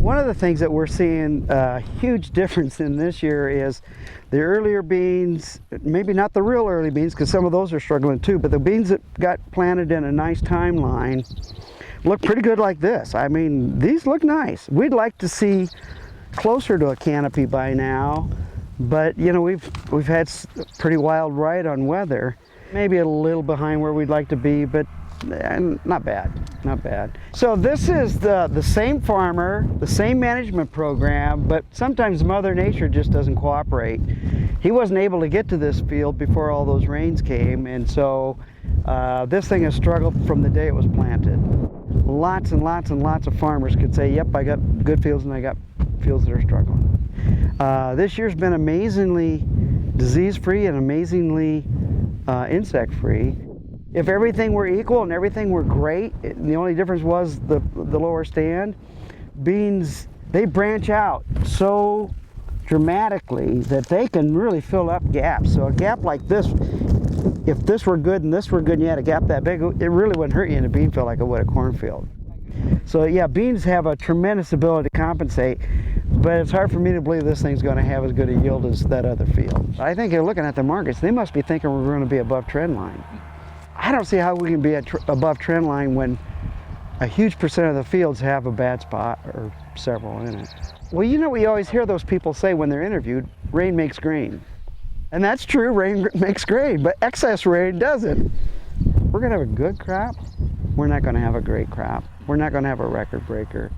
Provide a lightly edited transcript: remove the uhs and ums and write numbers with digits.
One of the things that we're seeing a huge difference in this year is the earlier beans, maybe not the real early beans because some of those are struggling too, but the beans that got planted in a nice timeline look pretty good like this. I mean, these look nice. We'd like to see closer to a canopy by now, but you know, we've had a pretty wild ride on weather. Maybe a little behind where we'd like to be, but not bad, not bad. So this is the same farmer, the same management program, but sometimes Mother Nature just doesn't cooperate. He wasn't able to get to this field before all those rains came, and so this thing has struggled from the day it was planted. Lots and lots and lots of farmers could say, yep, I got good fields and I got fields that are struggling. This year's been amazingly disease-free and amazingly insect-free. If everything were equal and everything were great, the only difference was the lower stand, beans, they branch out so dramatically that they can really fill up gaps. So a gap like this, if this were good and this were good and you had a gap that big, it really wouldn't hurt you in a bean field like it would a cornfield. So yeah, beans have a tremendous ability to compensate, but it's hard for me to believe this thing's going to have as good a yield as that other field. I think you're looking at the markets, they must be thinking we're going to be above trend line. I don't see how we can be above trend line when a huge percent of the fields have a bad spot or several in it. Well, you know, we always hear those people say when they're interviewed, rain makes grain. And that's true, rain makes grain, but excess rain doesn't. We're going to have a good crop. We're not going to have a great crop. We're not going to have a record breaker.